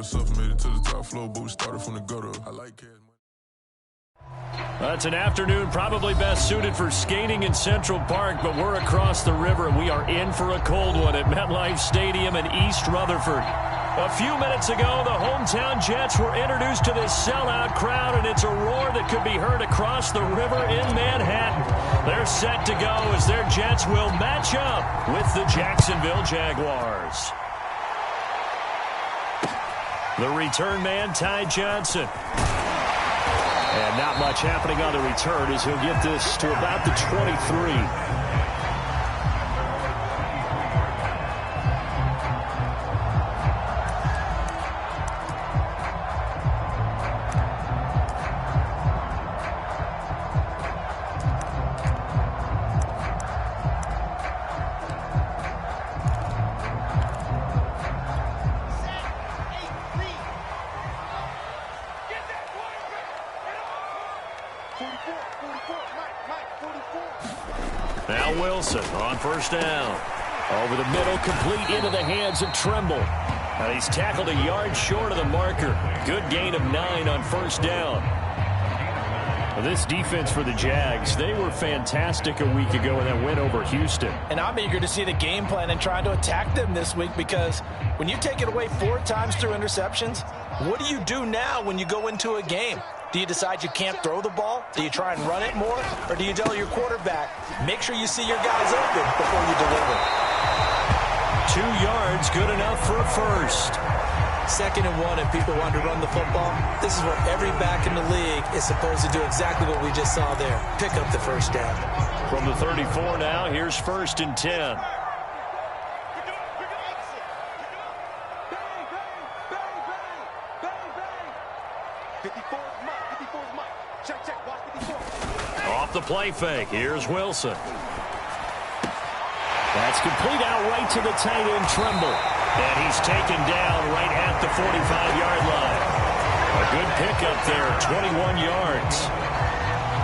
self made it to the top floor, but we started from the gutter. I like cash money. It's an afternoon probably best suited for skating in Central Park, but we're across the river, and we are in for a cold one at MetLife Stadium in East Rutherford. A few minutes ago, the hometown Jets were introduced to this sellout crowd, and it's a roar that could be heard across the river in Manhattan. They're set to go as their Jets will match up with the Jacksonville Jaguars. The return man, Ty Johnson. And not much happening on the return as he'll get this to about the 23. Now Wilson on first down. Over the middle, complete into the hands of Trimble. And he's tackled a yard short of the marker. Good gain of 9 on first down. This defense for the Jags, they were fantastic a week ago in that win over Houston. And I'm eager to see the game plan and trying to attack them this week, because when you take it away 4 times through interceptions, what do you do now when you go into a game? Do you decide you can't throw the ball? Do you try and run it more? Or do you tell your quarterback, make sure you see your guys open before you deliver? 2 yards, good enough for a first. 2nd and 1, and people want to run the football. This is what every back in the league is supposed to do, exactly what we just saw there. Pick up the first down. From the 34 now, here's 1st and 10. Off the play fake, here's Wilson. That's complete out right to the tight end, Trimble. And he's taken down right at the 45-yard line. A good pickup there, 21 yards.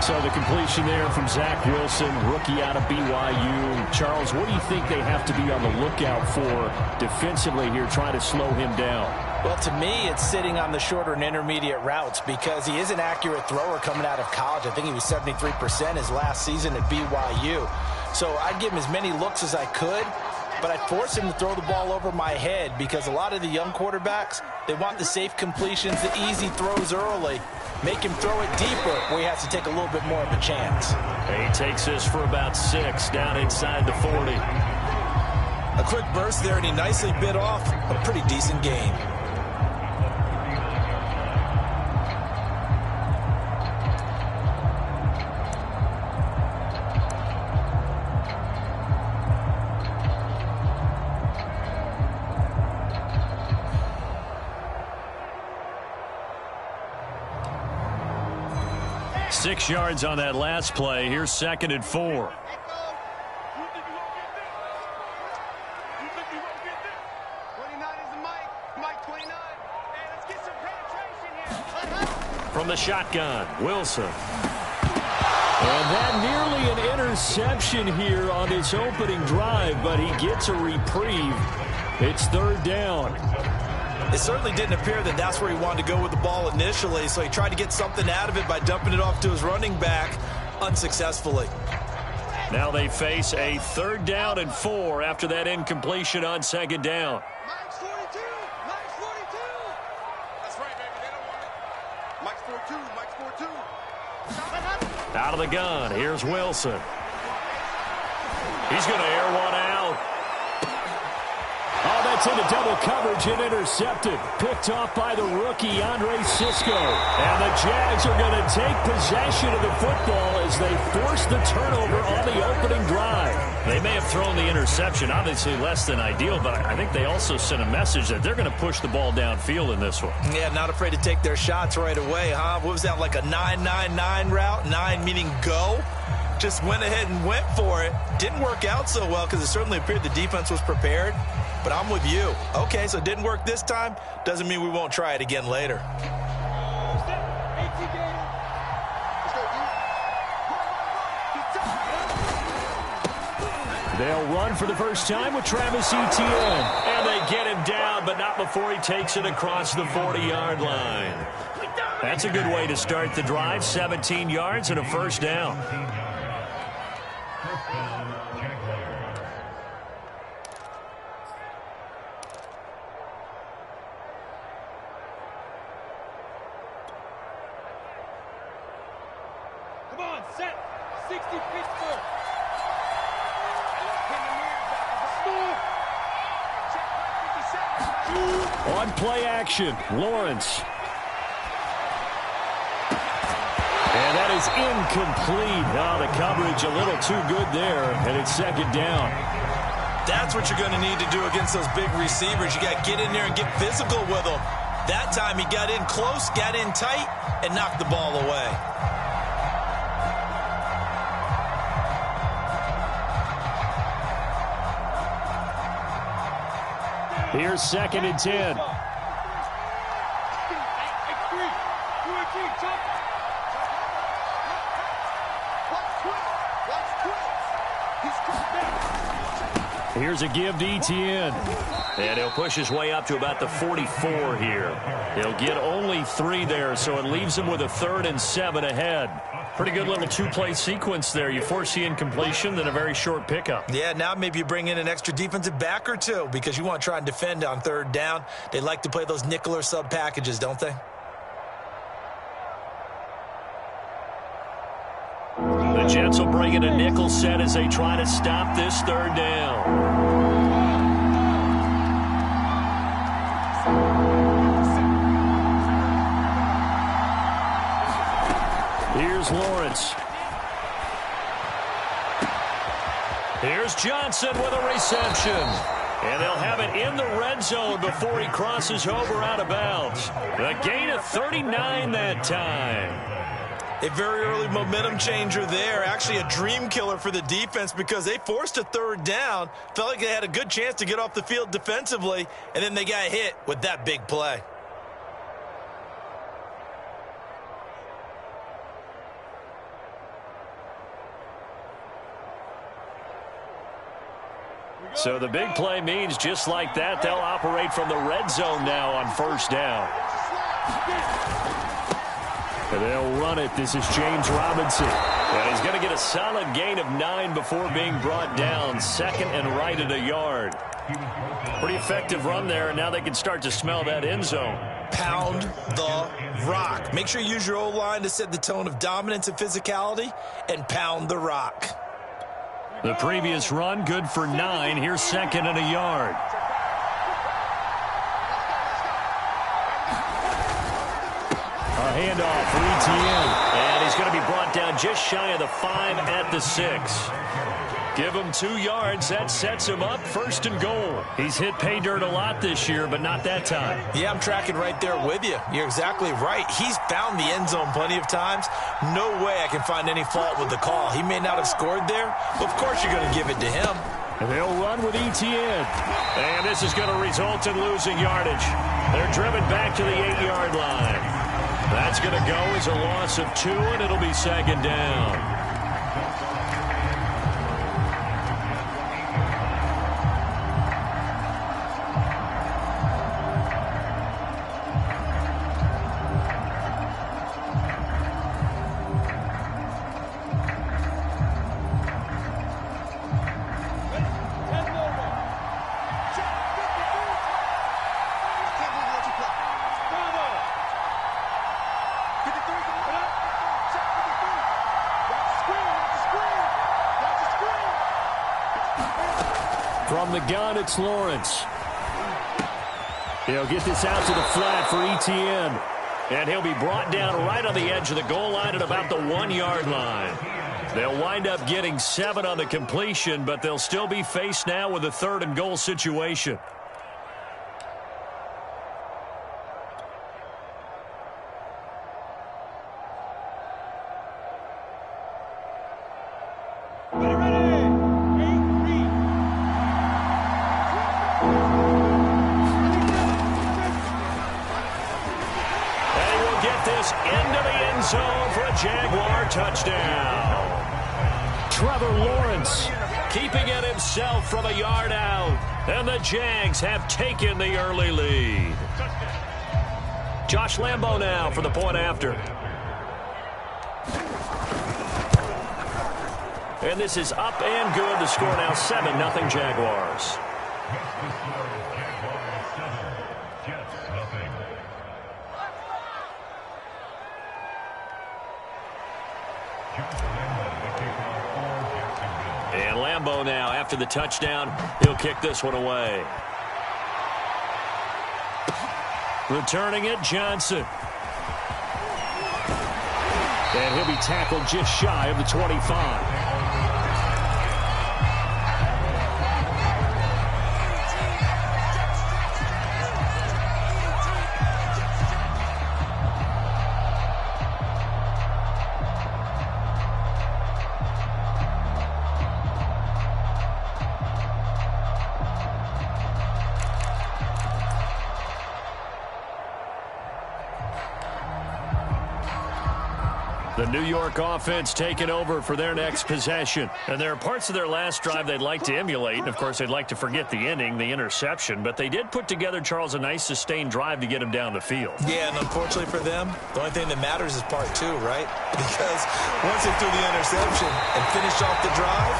So the completion there from Zach Wilson, rookie out of BYU. Charles, what do you think they have to be on the lookout for defensively here, trying to slow him down? Well, to me, it's sitting on the shorter and intermediate routes, because he is an accurate thrower coming out of college. I think he was 73% his last season at BYU. So I'd give him as many looks as I could, but I'd force him to throw the ball over my head, because a lot of the young quarterbacks, they want the safe completions, the easy throws early. Make him throw it deeper where he has to take a little bit more of a chance. He takes this for about 6 down inside the 40. A quick burst there, and he nicely bit off a pretty decent gain. Six yards on that last play. Here's 2nd and 4. From the shotgun, Wilson. And that nearly an interception here on his opening drive, but he gets a reprieve. It's 3rd down. It certainly didn't appear that that's where he wanted to go with the ball initially, so he tried to get something out of it by dumping it off to his running back unsuccessfully. Now they face a 3rd down and 4 after that incompletion on 2nd down. Mike's 42. Mike's 42. That's right, baby. They don't want it. Mike's 42. Mike's 42. Out of the gun. Here's Wilson. He's going to air one out. Oh, that's into double coverage and intercepted. Picked off by the rookie, Andre Cisco. And the Jags are going to take possession of the football as they force the turnover on the opening drive. They may have thrown the interception, obviously less than ideal, but I think they also sent a message that they're going to push the ball downfield in this one. Yeah, not afraid to take their shots right away, huh? What was that, like a 9-9-9 route? 9 meaning go? Just went ahead and went for it. Didn't work out so well because it certainly appeared the defense was prepared. But I'm with you. Okay, so it didn't work this time. Doesn't mean we won't try it again later. They'll run for the first time with Travis Etienne. And they get him down, but not before he takes it across the 40-yard line. That's a good way to start the drive. 17 yards and a first down. Come on, set. 60 Pittsburgh. On play action, Lawrence. And that is incomplete. Oh, the coverage a little too good there, and it's second down. That's what you're going to need to do against those big receivers. You got to get in there and get physical with them. That time he got in close, got in tight, and knocked the ball away. Here's 2nd and 10. Here's a give to Etienne. And he'll push his way up to about the 44 here. He'll get only 3 there, so it leaves him with a 3rd and 7 ahead. Pretty good little two-play sequence there. You force the incompletion, then a very short pickup. Yeah, now maybe you bring in an extra defensive back or two because you want to try and defend on 3rd down. They like to play those nickel or sub packages, don't they? The Jets will bring in a nickel set as they try to stop this 3rd down. Here's Lawrence. Here's Johnson with a reception. And they'll have it in the red zone before he crosses over out of bounds. A gain of 39 that time. A very early momentum changer there. Actually a dream killer for the defense because they forced a 3rd down. Felt like they had a good chance to get off the field defensively, and then they got hit with that big play. So the big play means just like that, they'll operate from the red zone now on 1st down. And they'll run it. This is James Robinson. And he's going to get a solid gain of 9 before being brought down. 2nd and right at a yard. Pretty effective run there, and now they can start to smell that end zone. Pound the rock. Make sure you use your O-line to set the tone of dominance and physicality, and pound the rock. The previous run, good for 9. Here's 2nd and a yard. A handoff for Etienne. And he's going to be brought down just shy of the 5 at the 6. Give him 2 yards. That sets him up 1st and goal. He's hit pay dirt a lot this year, but not that time. Yeah, I'm tracking right there with you. You're exactly right. He's found the end zone plenty of times. No way I can find any fault with the call. He may not have scored there, but of course you're going to give it to him. And they'll run with Etienne. And this is going to result in losing yardage. They're driven back to the 8-yard line. That's going to go as a loss of 2, and it'll be 2nd down. From the gun, it's Lawrence. He'll get this out to the flat for Etienne. And he'll be brought down right on the edge of the goal line at about the 1-yard line. They'll wind up getting 7 on the completion, but they'll still be faced now with a 3rd and goal situation. Jaguar touchdown. Trevor Lawrence keeping it himself from a yard out. And the Jags have taken the early lead. Josh Lambo now for the point after. And this is up and good. The score now 7-0 Jaguars. And Lambo now, after the touchdown, he'll kick this one away. Returning it, Johnson. And he'll be tackled just shy of the 25. The New York offense taking over for their next possession. And there are parts of their last drive they'd like to emulate. And, of course, they'd like to forget the inning, the interception. But they did put together, Charles, a nice sustained drive to get him down the field. Yeah, and unfortunately for them, the only thing that matters is part two, right? Because once they threw the interception and finished off the drive,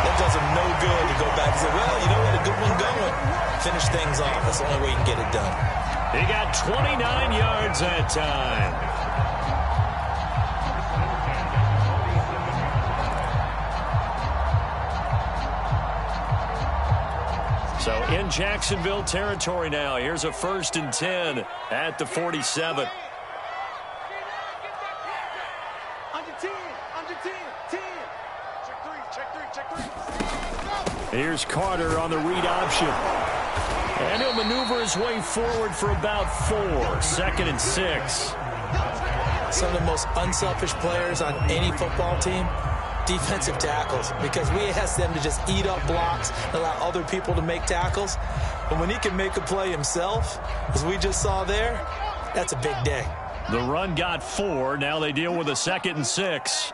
that does them no good to go back and say, well, you know what, a good one going. Finish things off. That's the only way you can get it done. He got 29 yards that time. So in Jacksonville territory now. Here's a 1st and 10 at the 47. Under 10, 10. Check three. Here's Carter on the read option. And he'll maneuver his way forward for about 4. 2nd and 6. Some of the most unselfish players on any football team, defensive tackles, because we ask them to just eat up blocks and allow other people to make tackles. And when he can make a play himself, as we just saw there, that's a big day. The run got 4. Now they deal with a 2nd and 6.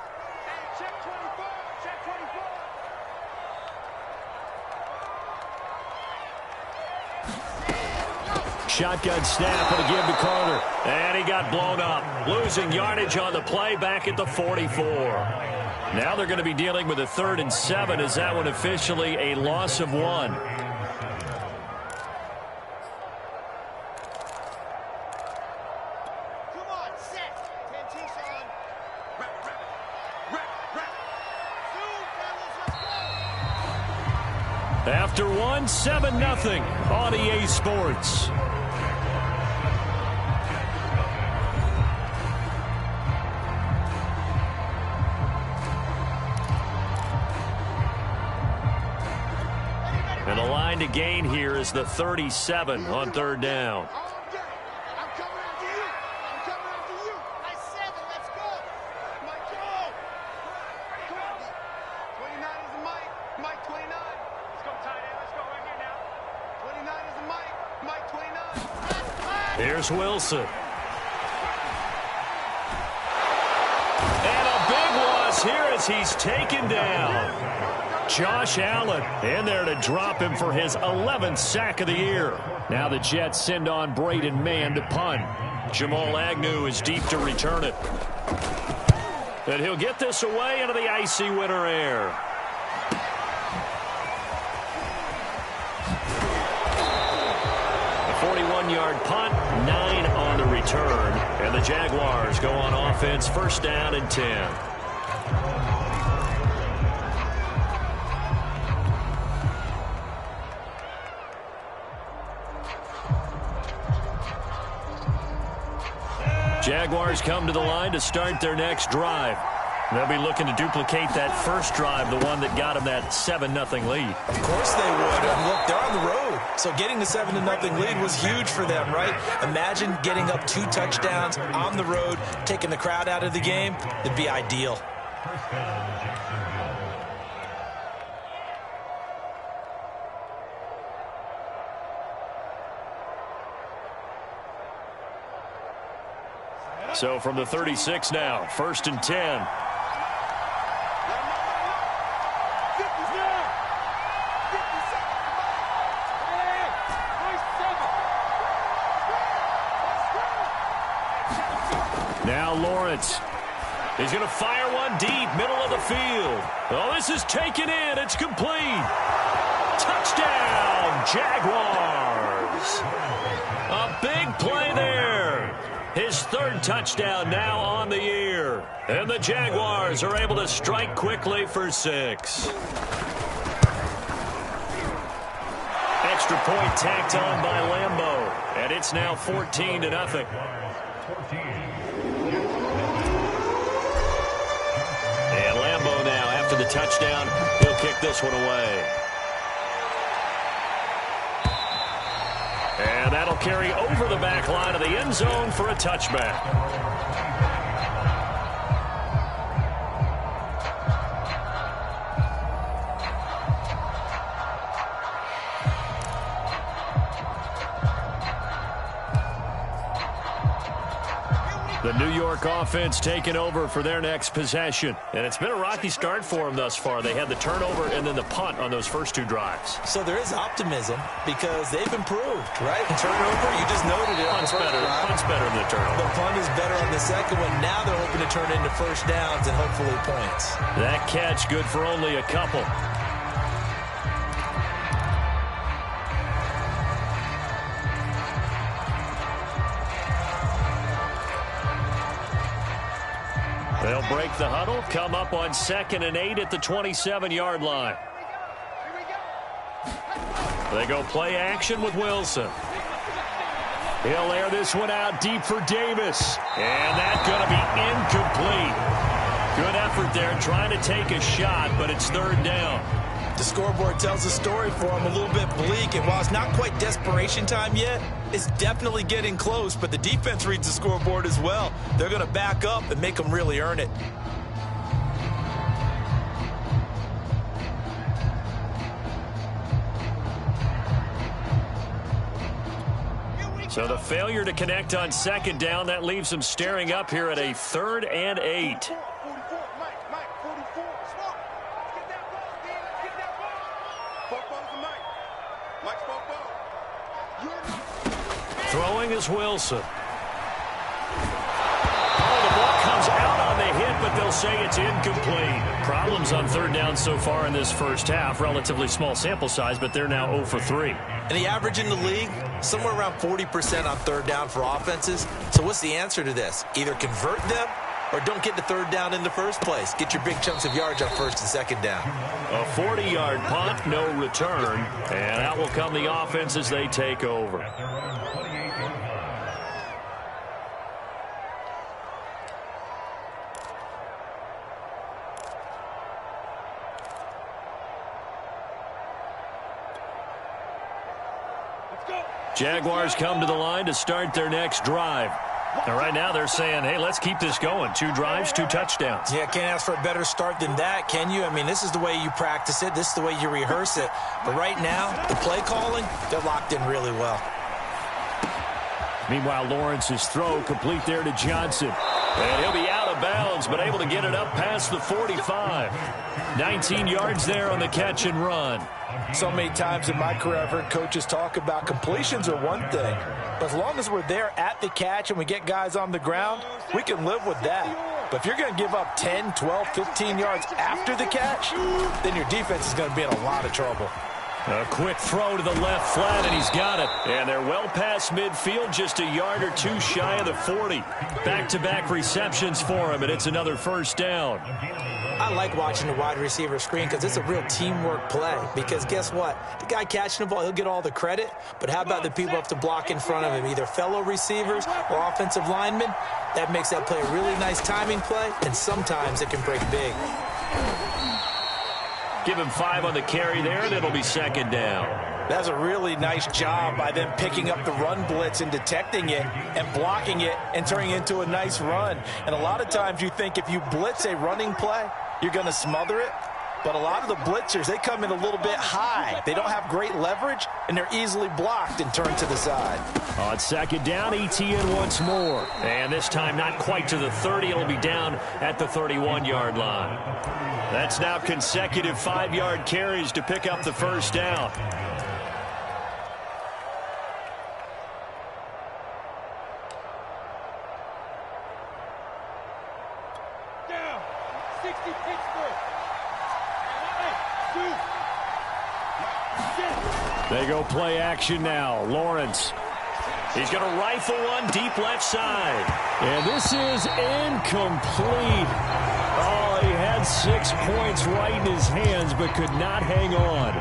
Shotgun snap and a give to Carter. And he got blown up. Losing yardage on the play back at the 44. Now they're going to be dealing with a 3rd and 7. Is that one officially a loss of 1? Come on, set. 10 on. Rep. After 1, 7-0 on EA Sports. And the line to gain here is the 37 on 3rd down. I'm coming after you. Nice 7. Let's go. Mike, go. 29 is the Mike. Mike 29. Let's go, tight end. Let's go right here now. 29 is the Mike. Mike 29. Here's Wilson. And a big loss here as he's taken down. Josh Allen in there to drop him for his 11th sack of the year. Now the Jets send on Braden Mann to punt. Jamal Agnew is deep to return it. And he'll get this away into the icy winter air. A 41-yard punt, 9 on the return. And the Jaguars go on offense, 1st down and 10. Jaguars come to the line to start their next drive. They'll be looking to duplicate that first drive, the one that got them that 7-0 lead. Of course they would. And look, they're on the road. So getting the 7-0 lead was huge for them, right? Imagine getting up 2 touchdowns on the road, taking the crowd out of the game. It'd be ideal. So from the 36 now, 1st and 10. Now Lawrence. He's going to fire one deep, middle of the field. Oh, this is taken in. It's complete. Touchdown, Jaguars. A big play there. His third touchdown now on the year. And the Jaguars are able to strike quickly for 6. Extra point tacked on by Lambeau. And it's now 14-0. And Lambeau now, after the touchdown, he'll kick this one away. And that'll carry over the back line of the end zone for a touchback. The New York offense taking over for their next possession. And it's been a rocky start for them thus far. They had the turnover and then the punt on those first 2 drives. So there is optimism because they've improved, right? Turnover, you just noted it. Punt's better than the turnover. The punt is better on the second one. Now they're hoping to turn into first downs and hopefully points. That catch good for only a couple. They'll break the huddle, come up on 2nd and 8 at the 27-yard line. They go play action with Wilson. He'll air this one out deep for Davis. And that's going to be incomplete. Good effort there trying to take a shot, but it's 3rd down. The scoreboard tells a story for him, a little bit bleak, and while it's not quite desperation time yet, it's definitely getting close, but the defense reads the scoreboard as well. They're going to back up and make them really earn it. So the failure to connect on 2nd down, that leaves them staring up here at a 3rd and 8. Throwing is Wilson. Oh, the ball comes out on the hit, but they'll say it's incomplete. Problems on 3rd down so far in this first half. Relatively small sample size, but they're now 0 for 3. And the average in the league, somewhere around 40% on 3rd down for offenses. So what's the answer to this? Either convert them or don't get the 3rd down in the first place. Get your big chunks of yards on 1st and 2nd down. A 40-yard punt, no return. And out will come the offense as they take over. Jaguars come to the line to start their next drive. And right now they're saying, hey, let's keep this going. 2 drives, 2 touchdowns. Yeah, can't ask for a better start than that, can you? I mean, this is the way you practice it. This is the way you rehearse it. But right now, the play calling, they're locked in really well. Meanwhile, Lawrence's throw complete there to Johnson. And he'll be out of bounds, but able to get it up past the 45. 19 yards there on the catch and run. So many times in my career I've heard coaches talk about completions are one thing, but as long as we're there at the catch and we get guys on the ground, we can live with that. But if you're going to give up 10, 12, 15 yards after the catch, then your defense is going to be in a lot of trouble. A quick throw to the left flat, and he's got it. And they're well past midfield, just a yard or 2 shy of the 40. Back-to-back receptions for him, and it's another first down. I like watching the wide receiver screen because it's a real teamwork play. Because guess what? The guy catching the ball, he'll get all the credit. But how about the people who have to block in front of him, either fellow receivers or offensive linemen? That makes that play a really nice timing play, and sometimes it can break big. Give him 5 on the carry there, and it'll be 2nd down. That's a really nice job by them picking up the run blitz and detecting it and blocking it and turning it into a nice run. And a lot of times you think if you blitz a running play, you're going to smother it. But a lot of the blitzers, they come in a little bit high. They don't have great leverage, and they're easily blocked and turned to the side. On 2nd down, ETN once more. And this time not quite to the 30. It'll be down at the 31-yard line. That's now consecutive 5-yard carries to pick up the first down. They go play action now. Lawrence. He's going to rifle one deep left side. And this is incomplete. Oh, he had 6 points right in his hands but could not hang on.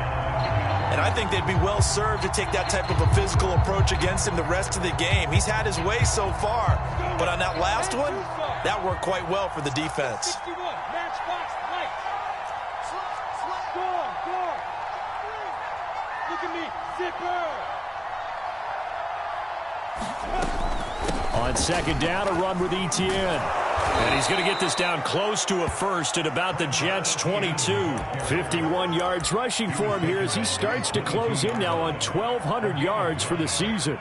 And I think they'd be well served to take that type of a physical approach against him the rest of the game. He's had his way so far. But on that last one, that worked quite well for the defense. On second down, a run with Etienne. And he's going to get this down close to a first at about the Jets' 22. 51 yards rushing for him here as he starts to close in now on 1,200 yards for the season.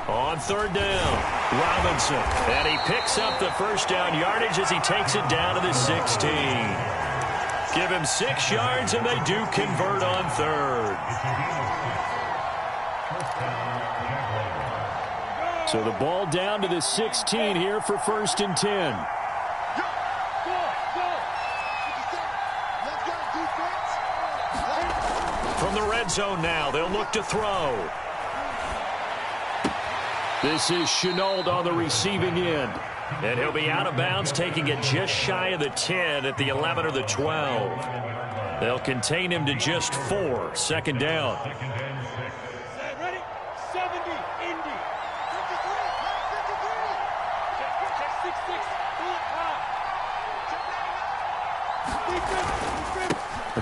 On third down, Robinson. And he picks up the first down yardage as he takes it down to the 16. Give him 6 yards, and they do convert on third. So the ball down to the 16 here for 1st and 10. From the red zone now, they'll look to throw. This is Chenault on the receiving end. And he'll be out of bounds, taking it just shy of the 10 at the 11 or the 12. They'll contain him to just 4. Second down. Ready? 70, Indy. 6-6,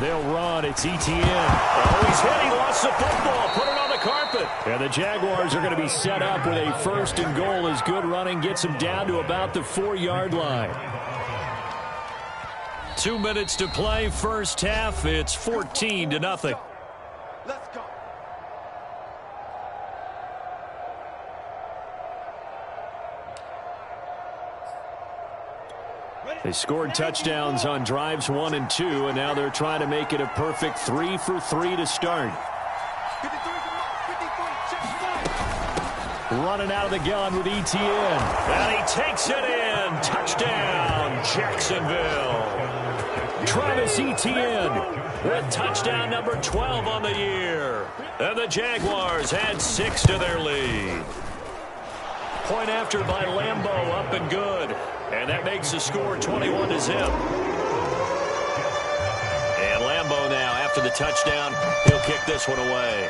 They'll run. It's Etienne. Oh, he's hit. He lost the football. Put it on the carpet. And the Jaguars are going to be set up with a 1st and goal as good running gets him down to about the 4-yard line. 2 minutes to play. First half. It's 14-0. Let's go. They scored touchdowns on drives 1 and 2, and now they're trying to make it a perfect 3 for 3 to start. Running out of the gun with Etienne. And he takes it in. Touchdown, Jacksonville. Travis Etienne with touchdown number 12 on the year. And the Jaguars add 6 to their lead. Point after by Lambeau, up and good. And that makes the score 21-0. And Lambeau now, after the touchdown, he'll kick this one away.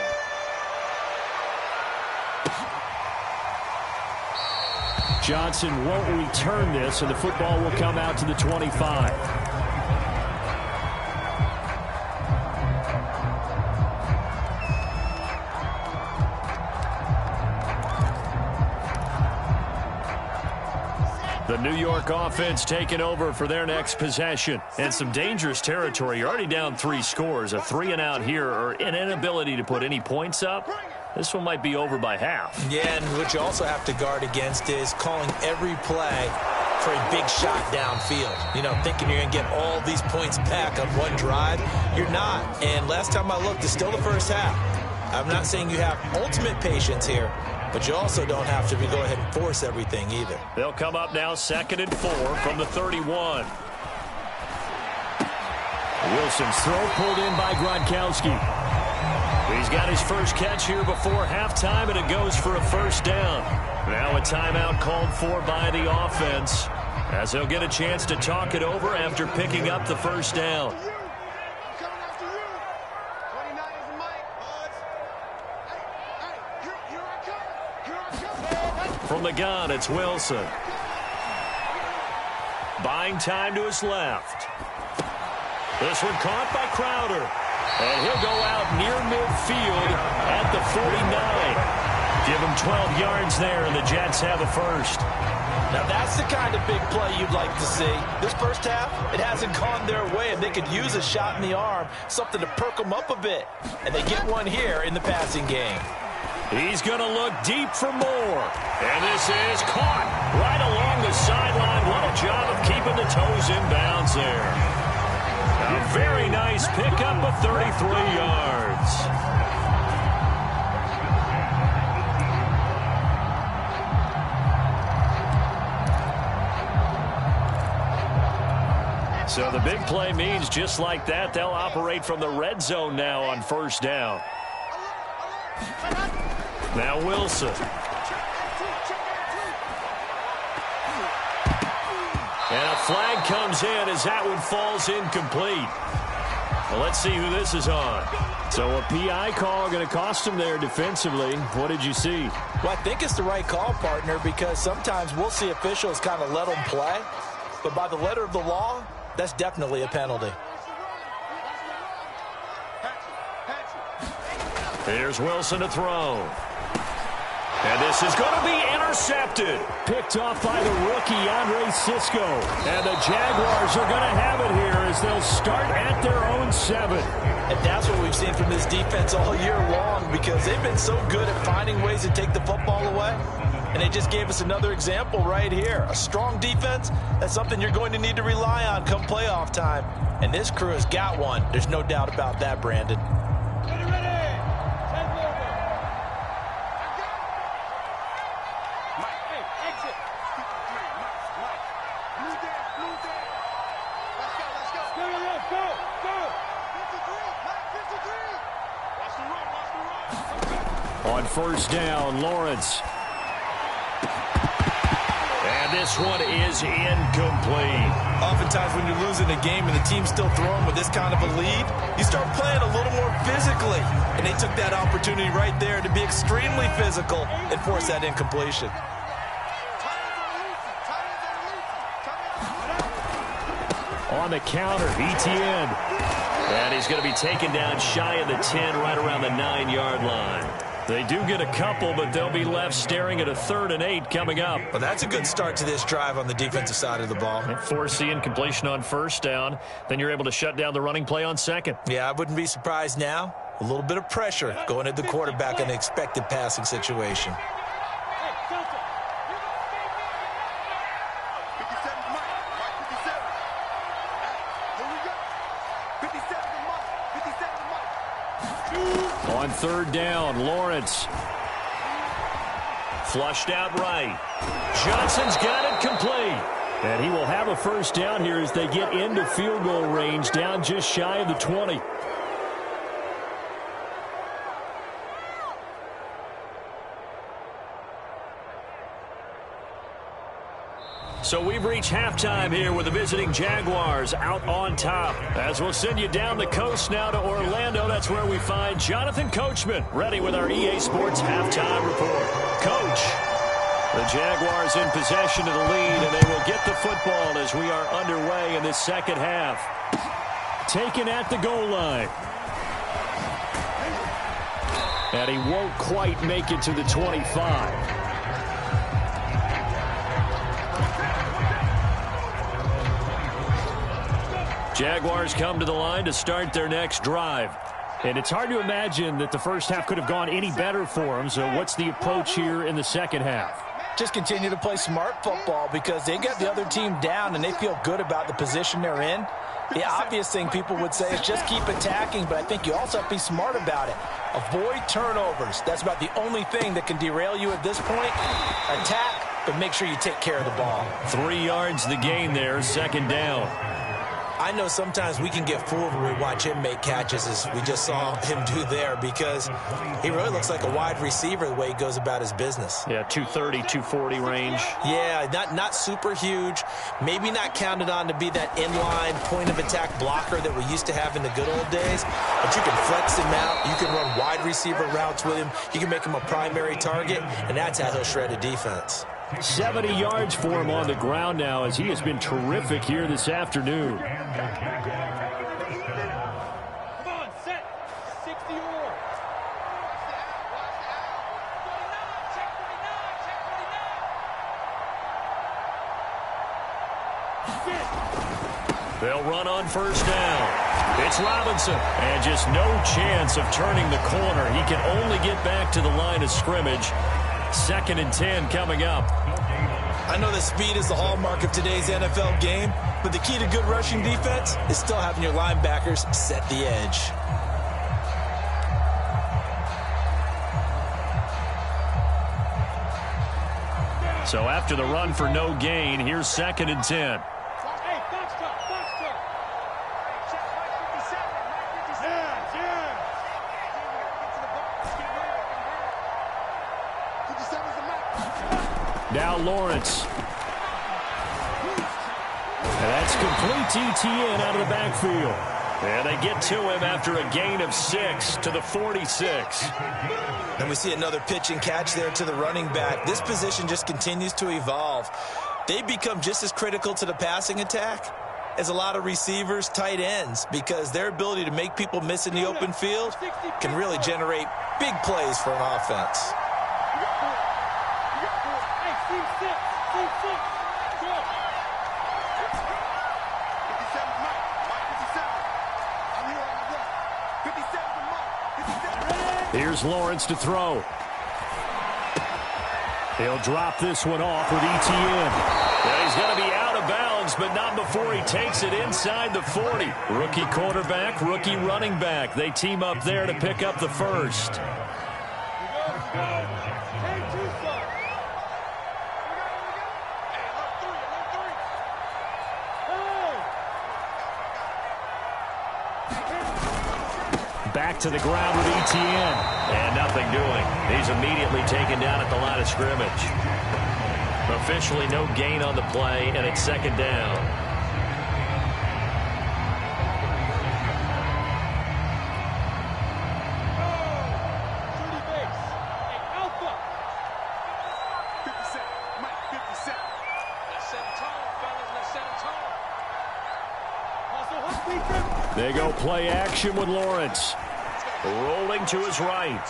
Johnson won't return this, and the football will come out to the 25. The New York offense taking over for their next possession. And some dangerous territory. You're already down 3 scores. A 3-and-out here, or an inability to put any points up. This one might be over by half. Yeah, and what you also have to guard against is calling every play for a big shot downfield. You know, thinking you're going to get all these points back on one drive. You're not. And last time I looked, it's still the first half. I'm not saying you have ultimate patience here, but you also don't have to go ahead and force everything either. They'll come up now 2nd and 4 from the 31. Wilson's throw pulled in by Gronkowski. He's got his first catch here before halftime, and it goes for a first down. Now a timeout called for by the offense, as they'll get a chance to talk it over after picking up the first down. From the gun, it's Wilson. Buying time to his left. This one caught by Crowder. And he'll go out near midfield at the 49. Give him 12 yards there, and the Jets have a first. Now that's the kind of big play you'd like to see. This first half, it hasn't gone their way, and they could use a shot in the arm, something to perk them up a bit. And they get one here in the passing game. He's going to look deep for more. And this is caught right along the sideline. What a job of keeping the toes in bounds there. A very nice pickup of 33 yards. So the big play means just like that, they'll operate from the red zone now on first down. Now Wilson. And a flag comes in as that one falls incomplete. Well, let's see who this is on. So a PI call going to cost him there defensively. What did you see? Well, I think it's the right call, partner, because sometimes we'll see officials kind of let them play. But by the letter of the law, that's definitely a penalty. Here's Wilson to throw. And this is going to be intercepted. Picked off by the rookie, Andre Cisco. And the Jaguars are going to have it here as they'll start at their own 7. And that's what we've seen from this defense all year long, because they've been so good at finding ways to take the football away. And they just gave us another example right here. A strong defense, that's something you're going to need to rely on come playoff time. And this crew has got one. There's no doubt about that, Brandon. On first down, Lawrence. And this one is incomplete. Oftentimes when you're losing a game and the team's still throwing with this kind of a lead, you start playing a little more physically. And they took that opportunity right there to be extremely physical and force that incompletion. On the counter, ETN. And he's going to be taken down shy of the 10, right around the 9-yard line. They do get a couple, but they'll be left staring at a 3rd and 8 coming up. Well, that's a good start to this drive on the defensive side of the ball. Force the incompletion on first down. Then you're able to shut down the running play on second. Yeah, I wouldn't be surprised now. A little bit of pressure going at the quarterback in an expected passing situation. On third down, Lawrence. Flushed out right. Johnson's got it complete. And he will have a first down here as they get into field goal range, down just shy of the 20. So we've reached halftime here with the visiting Jaguars out on top. As we'll send you down the coast now to Orlando, that's where we find Jonathan Coachman ready with our EA Sports halftime report. Coach, the Jaguars in possession of the lead, and they will get the football as we are underway in this second half. Taken at the goal line. And he won't quite make it to the 25. Jaguars come to the line to start their next drive. And it's hard to imagine that the first half could have gone any better for them. So what's the approach here in the second half? Just continue to play smart football because they got the other team down and they feel good about the position they're in. The obvious thing people would say is just keep attacking, but I think you also have to be smart about it. Avoid turnovers. That's about the only thing that can derail you at this point. Attack, but make sure you take care of the ball. 3 yards the gain there, second down. I know sometimes we can get fooled when we watch him make catches, as we just saw him do there, because he really looks like a wide receiver the way he goes about his business. Yeah, 230, 240 range. Yeah, not super huge. Maybe not counted on to be that inline point-of-attack blocker that we used to have in the good old days, but you can flex him out. You can run wide receiver routes with him. You can make him a primary target, and that's how he'll shred a defense. 70 yards for him on the ground now, as he has been terrific here this afternoon. Come on, set. 60 or. They'll run on first down. It's Robinson, and just no chance of turning the corner. He can only get back to the line of scrimmage. 2nd and 10 coming up. I know that speed is the hallmark of today's NFL game, but the key to good rushing defense is still having your linebackers set the edge. So after the run for no gain, here's 2nd and 10. Now Lawrence. And that's complete ETN out of the backfield. And they get to him after a gain of 6 to the 46. And we see another pitch and catch there to the running back. This position just continues to evolve. They become just as critical to the passing attack as a lot of receivers, tight ends, because their ability to make people miss in the open field can really generate big plays for an offense. Here's Lawrence to throw. He'll drop this one off with ETN. Now he's going to be out of bounds, but not before he takes it inside the 40. Rookie quarterback, rookie running back. They team up there to pick up the first. Back to the ground with ETN. And nothing doing. He's immediately taken down at the line of scrimmage. Officially no gain on the play, and it's 2nd down. They go play action with Lawrence. Rolling to his right.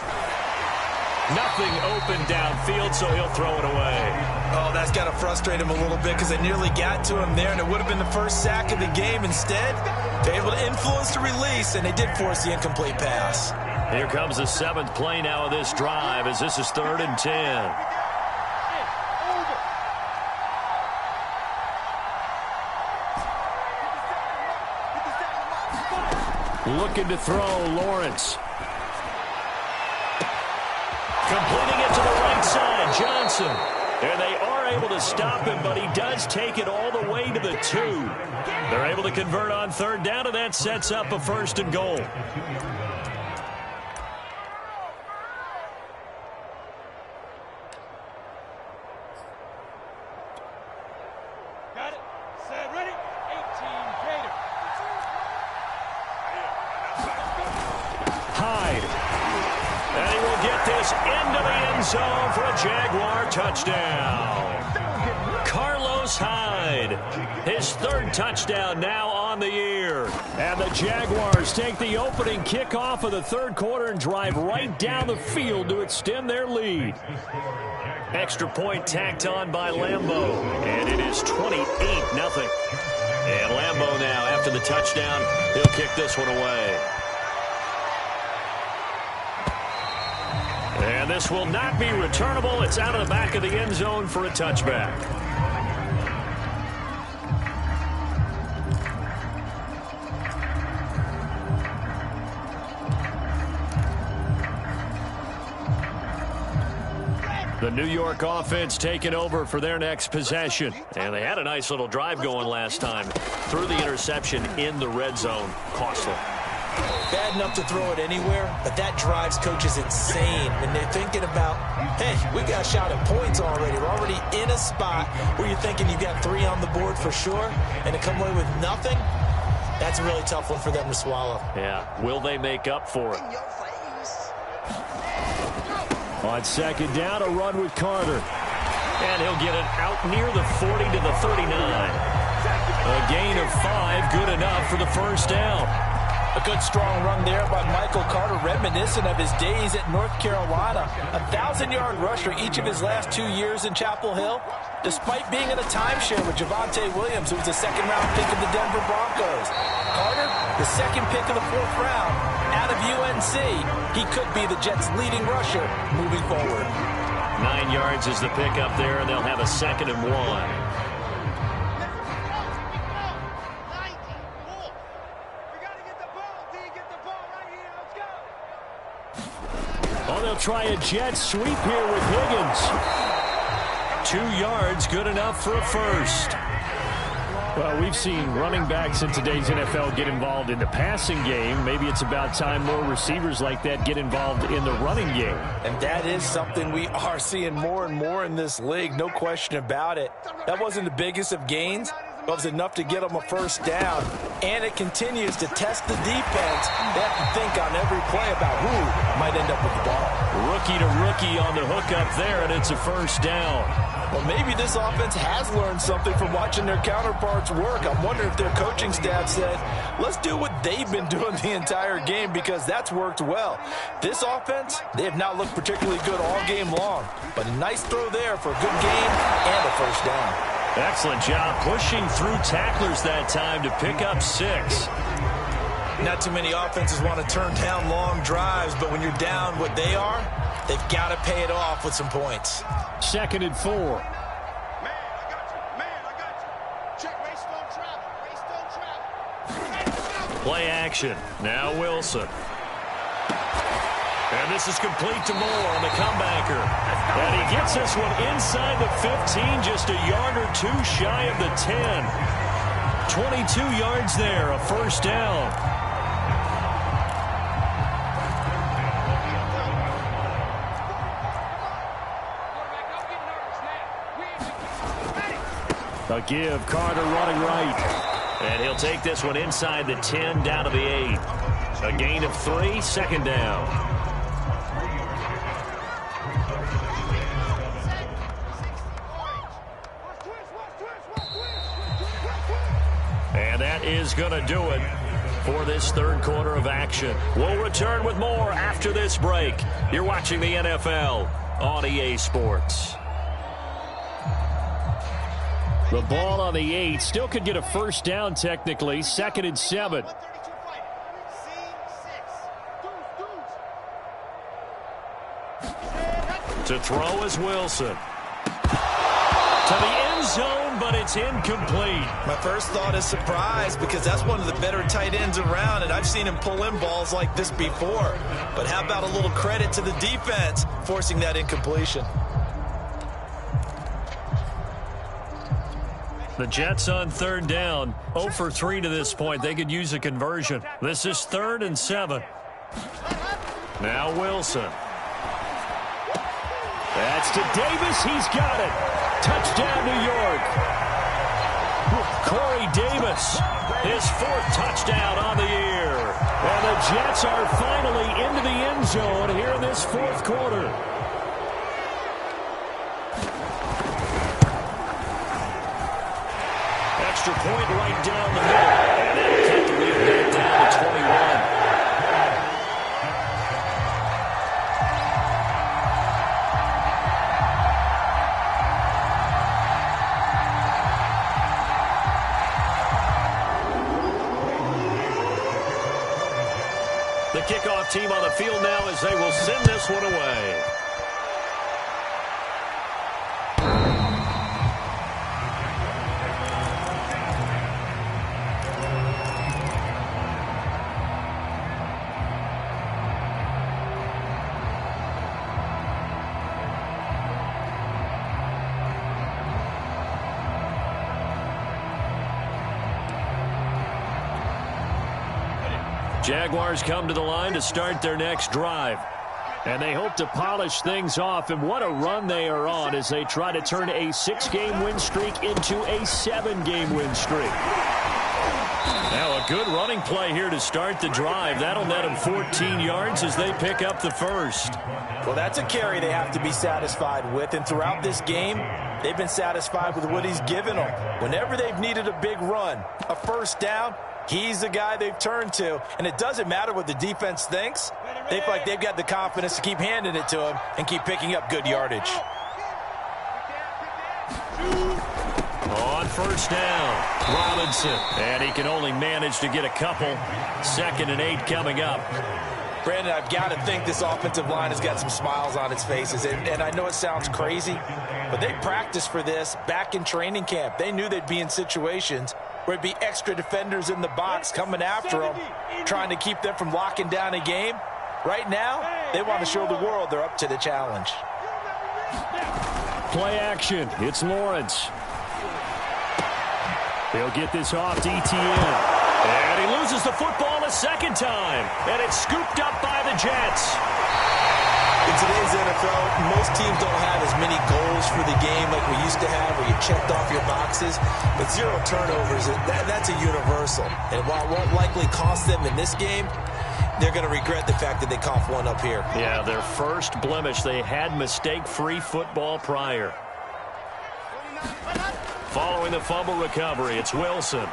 Nothing open downfield, so he'll throw it away. Oh, that's got to frustrate him a little bit because they nearly got to him there, and it would have been the first sack of the game. Instead, they're able to influence the release, and they did force the incomplete pass. Here comes the 7th play now of this drive as this is 3rd and 10. Looking to throw, Lawrence. Completing it to the right side, Johnson. And they are able to stop him, but he does take it all the way to the 2. They're able to convert on 3rd down, and that sets up a 1st and goal. Zone for a Jaguar touchdown. Carlos Hyde, his 3rd touchdown now on the year. And the Jaguars take the opening kickoff of the 3rd quarter and drive right down the field to extend their lead. Extra point tacked on by Lambeau, and it is 28-0. And Lambeau now, after the touchdown, he'll kick this one away. And this will not be returnable. It's out of the back of the end zone for a touchback. The New York offense taking over for their next possession. And they had a nice little drive going last time. Threw the interception in the red zone. Costly. Bad enough to throw it anywhere, but that drives coaches insane when they're thinking about, hey, we got a shot at points already. We're already in a spot where you're thinking you've got 3 on the board for sure, and to come away with nothing, that's a really tough one for them to swallow. Yeah, will they make up for it? On 2nd down, a run with Carter. And he'll get it out near the 40 to the 39. A gain of 5, good enough for the 1st down. A good strong run there by Michael Carter, reminiscent of his days at North Carolina. 1,000-yard rusher each of his last 2 years in Chapel Hill, despite being in a timeshare with Javonte Williams, who was a second-round pick of the Denver Broncos. Carter, the second pick of the 4th round, out of UNC. He could be the Jets' leading rusher moving forward. 9 yards is the pickup there, and they'll have a 2nd and 1. Oh, they'll try a jet sweep here with Higgins. 2 yards, good enough for a first. Well, we've seen running backs in today's NFL get involved in the passing game. Maybe it's about time more receivers like that get involved in the running game. And that is something we are seeing more and more in this league, no question about it. That wasn't the biggest of gains, but it was enough to get them a first down. And it continues to test the defense. They have to think on every play about who might end up with the ball. Rookie to rookie on the hook up there, and it's a first down. Well, maybe this offense has learned something from watching their counterparts work. I'm wondering if their coaching staff said, let's do what they've been doing the entire game, because that's worked well. This offense, they have not looked particularly good all game long. But a nice throw there for a good game and a first down. Excellent job pushing through tacklers that time to pick up 6. Not too many offenses want to turn down long drives, but when you're down what they are, they've got to pay it off with some points. 2nd and 4. Man, I got you. Man, I got you. Check, race don't travel. Race don't travel. Play action. Now Wilson. And this is complete to Moore on the comebacker. And he gets this one inside the 15, just a yard or 2 shy of the 10. 22 yards there, a first down. A give, Carter running right. And he'll take this one inside the 10, down to the 8. A gain of 3, 2nd down. And that is going to do it for this 3rd quarter of action. We'll return with more after this break. You're watching the NFL on EA Sports. The ball on the 8. Still could get a first down technically. 2nd and 7. To throw is Wilson. To the end zone, but it's incomplete. My first thought is surprise, because that's one of the better tight ends around, and I've seen him pull in balls like this before. But how about a little credit to the defense forcing that incompletion? The Jets on 3rd down, 0 for 3 to this point. They could use a conversion. This is 3rd and 7. Now Wilson. That's to Davis. He's got it. Touchdown, New York. Corey Davis, his 4th touchdown on the year. And the Jets are finally into the end zone here in this 4th quarter. Extra point right down the middle. And that'll cut the lead back down to 21. The kickoff team on the field now as they will send this one away. Jaguars come to the line to start their next drive. And they hope to polish things off. And what a run they are on as they try to turn a 6-game win streak into a 7-game win streak. Now a good running play here to start the drive. That'll net them 14 yards as they pick up the first. Well, that's a carry they have to be satisfied with. And throughout this game, they've been satisfied with what he's given them. Whenever they've needed a big run, a first down, He's the guy they've turned to, and it doesn't matter what the defense thinks. They feel like they've got the confidence to keep handing it to him and keep picking up good yardage. On first down, Robinson, and he can only manage to get a couple. 2nd and 8 coming up. Brandon, I've got to think this offensive line has got some smiles on its faces, and I know it sounds crazy, but they practiced for this back in training camp. They knew they'd be in situations where it'd be extra defenders in the box coming after them, trying to keep them from locking down a game. Right now, they want to show the world they're up to the challenge. Play action. It's Lawrence. He'll get this off to ETN. And he loses the football a second time. And it's scooped up by the Jets. In today's NFL, most teams don't have as many goals for the game like we used to have, where you checked off your boxes. But 0 turnovers, that's a universal. And while it won't likely cost them in this game, they're going to regret the fact that they coughed one up here. Yeah, their first blemish. They had mistake-free football prior. Following the fumble recovery, it's Wilson. A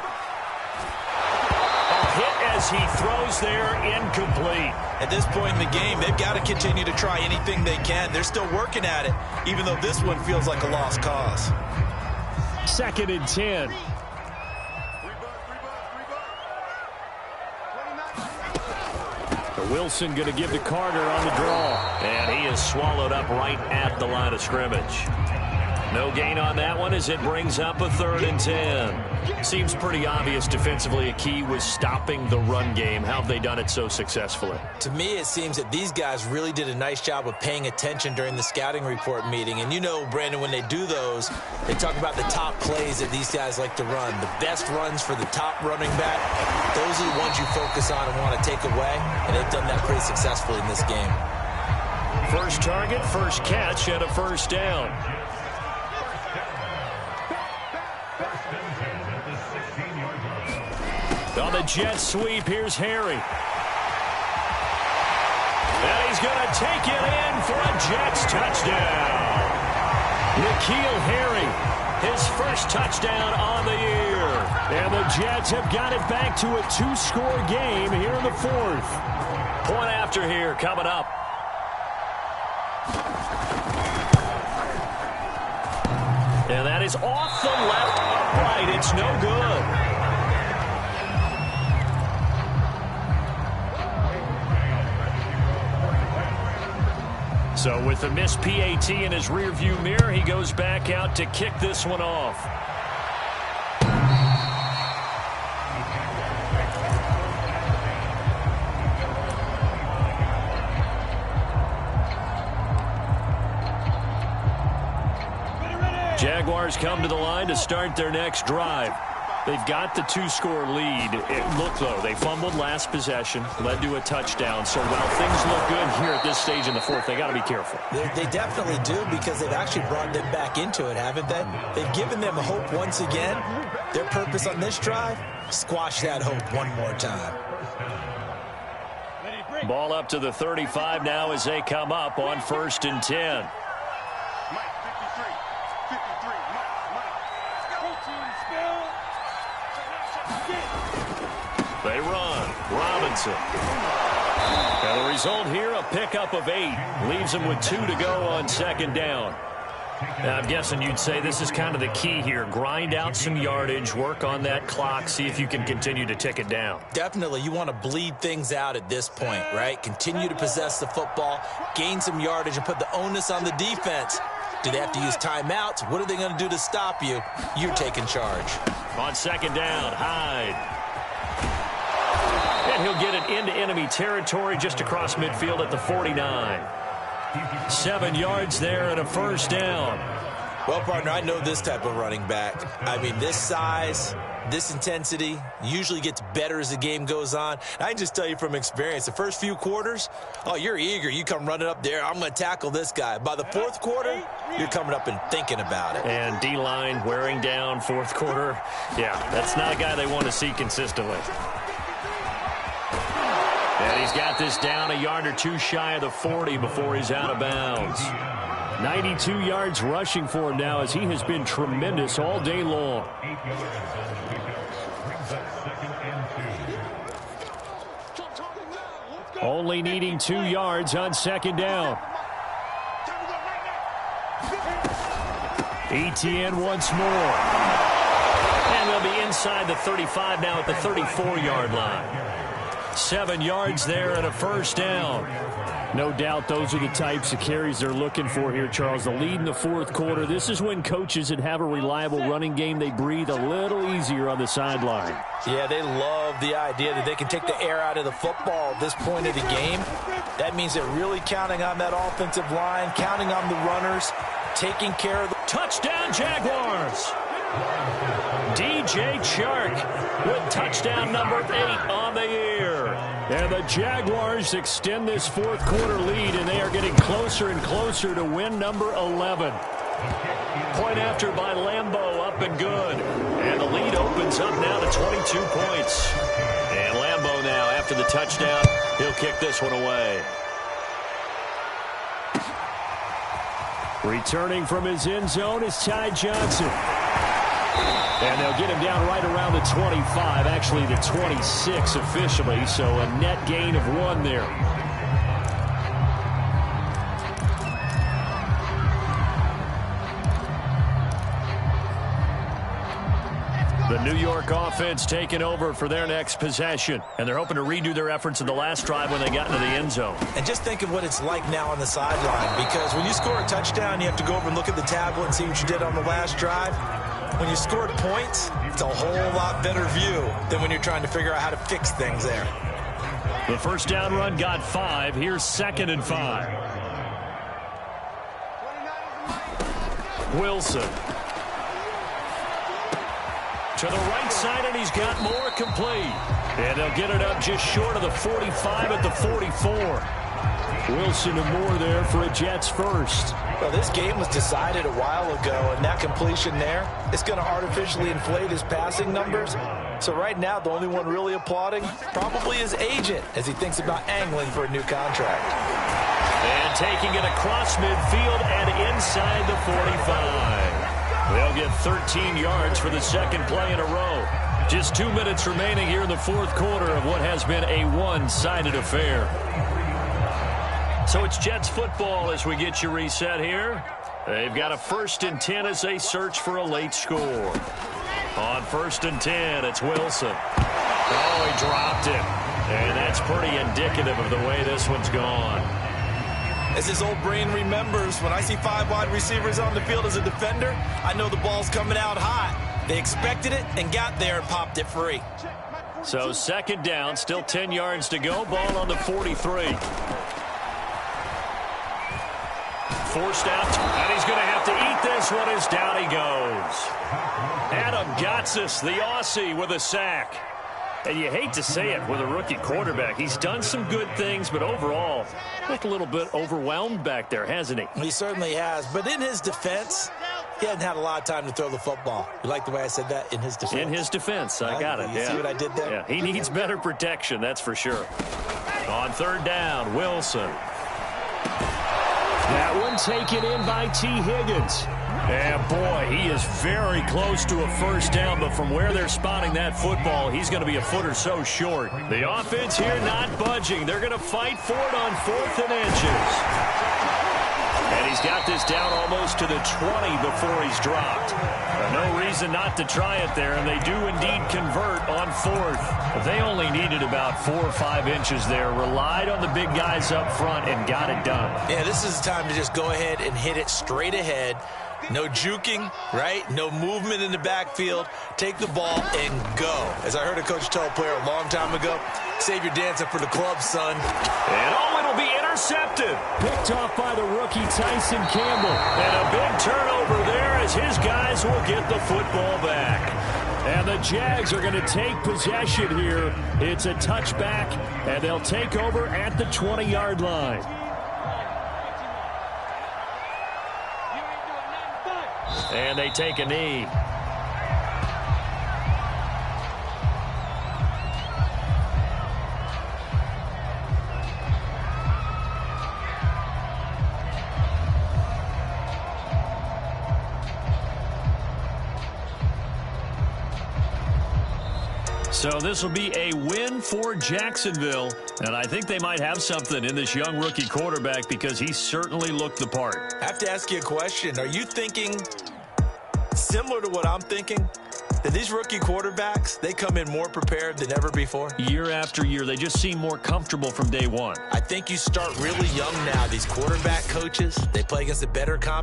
hit as he throws there, incomplete. At this point in the game, they've got to continue to try anything they can. They're still working at it, even though this one feels like a lost cause. 2nd and 10. Wilson going to give to Carter on the draw. And he is swallowed up right at the line of scrimmage. No gain on that one as it brings up a 3rd and 10. Seems pretty obvious defensively a key was stopping the run game. How have they done it so successfully? To me, it seems that these guys really did a nice job of paying attention during the scouting report meeting. And you know, Brandon, when they do those, they talk about the top plays that these guys like to run. The best runs for the top running back, those are the ones you focus on and want to take away. And they've done that pretty successfully in this game. First target, first catch, and a first down. On the jet sweep, here's Harry. And he's going to take it in for a Jets touchdown. N'Keal Harry, his first touchdown on the year. And the Jets have got it back to a 2-score game here in the 4th. Point after here coming up. And that is off the left upright. It's no good. So with the missed PAT in his rearview mirror, he goes back out to kick this one off. Jaguars come to the line to start their next drive. They've got the 2-score lead. Look, though, they fumbled last possession, led to a touchdown. So while things look good here at this stage in the 4th, they got to be careful. They definitely do, because they've actually brought them back into it, haven't they? They've given them hope once again. Their purpose on this drive, squash that hope one more time. Ball up to the 35 now as they come up on 1st and 10. They run. Robinson. And the result here, a pickup of 8. Leaves them with 2 to go on 2nd down. Now, I'm guessing you'd say this is kind of the key here. Grind out some yardage, work on that clock, see if you can continue to tick it down. Definitely. You want to bleed things out at this point, right? Continue to possess the football, gain some yardage, and put the onus on the defense. Do they have to use timeouts? What are they going to do to stop you? You're taking charge. On 2nd down, Hyde. And he'll get it into enemy territory just across midfield at the 49. 7 yards there and a first down. Well, partner, I know this type of running back. I mean, this size, this intensity usually gets better as the game goes on. I can just tell you from experience, the first few quarters, oh, you're eager. You come running up there, I'm going to tackle this guy. By the 4th quarter, you're coming up and thinking about it. And D-line wearing down 4th quarter. Yeah, that's not a guy they want to see consistently. And he's got this down a yard or 2 shy of the 40 before he's out of bounds. 92 yards rushing for him now as he has been tremendous all day long. only needing 2 yards on second down. Etienne once more. And they'll be inside the 35 now at the 34-yard line. 7 yards there and a first down. No doubt those are the types of carries they're looking for here, Charles. The lead in the fourth quarter. This is when coaches that have a reliable running game, they breathe a little easier on the sideline. Yeah, they love the idea that they can take the air out of the football at this point of the game. That means they're really counting on that offensive line, counting on the runners, taking care of the... Touchdown, Jaguars! DJ Chark with touchdown number 8 on the year. And the Jaguars extend this fourth quarter lead, and they are getting closer and closer to win number 11. Point after by Lambeau, up and good. And the lead opens up now to 22 points. And Lambeau now, after the touchdown, he'll kick this one away. Returning from his end zone is Ty Johnson. And they'll get him down right around the 25, actually the 26 officially, so a net gain of 1 there. The New York offense taking over for their next possession. And they're hoping to redo their efforts in the last drive when they got into the end zone. And just think of what it's like now on the sideline, because when you score a touchdown, you have to go over and look at the tablet and see what you did on the last drive. When you scored points, it's a whole lot better view than when you're trying to figure out how to fix things there. The first down run got 5. Here's 2nd and 5. Wilson. To the right side, and he's got more complete. And they'll get it up just short of the 45 at the 44. Wilson and Moore there for a Jets first. Well, this game was decided a while ago, and that completion there is going to artificially inflate his passing numbers. So right now, the only one really applauding probably his agent as he thinks about angling for a new contract. And taking it across midfield and inside the 45. They'll get 13 yards for the second play in a row. Just 2 minutes remaining here in the fourth quarter of what has been a one-sided affair. So it's Jets football as we get you reset here. They've got a 1st and 10 as they search for a late score. On 1st and 10, it's Wilson. Oh, he dropped it. And that's pretty indicative of the way this one's gone. As his old brain remembers, when I see 5 wide receivers on the field as a defender, I know the ball's coming out hot. They expected it and got there and popped it free. So 2nd down, still 10 yards to go. Ball on the 43. Forced out, and he's going to have to eat this one as down he goes. Adam Gotsis, the Aussie, with a sack. And you hate to say it with a rookie quarterback. He's done some good things, but overall, looked a little bit overwhelmed back there, hasn't he? He certainly has. But in his defense, he hasn't had a lot of time to throw the football. You like the way I said that? In his defense. In his defense. I got it. You see what I did there? Yeah, he needs better protection, that's for sure. On 3rd down, Wilson. That one taken in by T. Higgins. And boy, he is very close to a first down, but from where they're spotting that football, he's going to be a foot or so short. The offense here not budging. They're going to fight for it on 4th and inches. And he's got this down almost to the 20 before he's dropped. No reason not to try it there, and they do indeed convert on 4th. They only needed about 4 or 5 inches there, relied on the big guys up front, and got it done. Yeah, this is the time to just go ahead and hit it straight ahead. No juking, right? No movement in the backfield. Take the ball and go. As I heard a coach tell a player a long time ago, save your dancing for the club, son. And oh, it'll be intercepted. Picked off by the rookie Tyson Campbell. And a big turnover there as his guys will get the football back. And the Jags are going to take possession here. It's a touchback, and they'll take over at the 20-yard line. And they take a knee. So this will be a win for Jacksonville, and I think they might have something in this young rookie quarterback because he certainly looked the part. I have to ask you a question. Are you thinking similar to what I'm thinking? That these rookie quarterbacks, they come in more prepared than ever before? Year after year, they just seem more comfortable from day one. I think you start really young now. These quarterback coaches, they play against a better competition.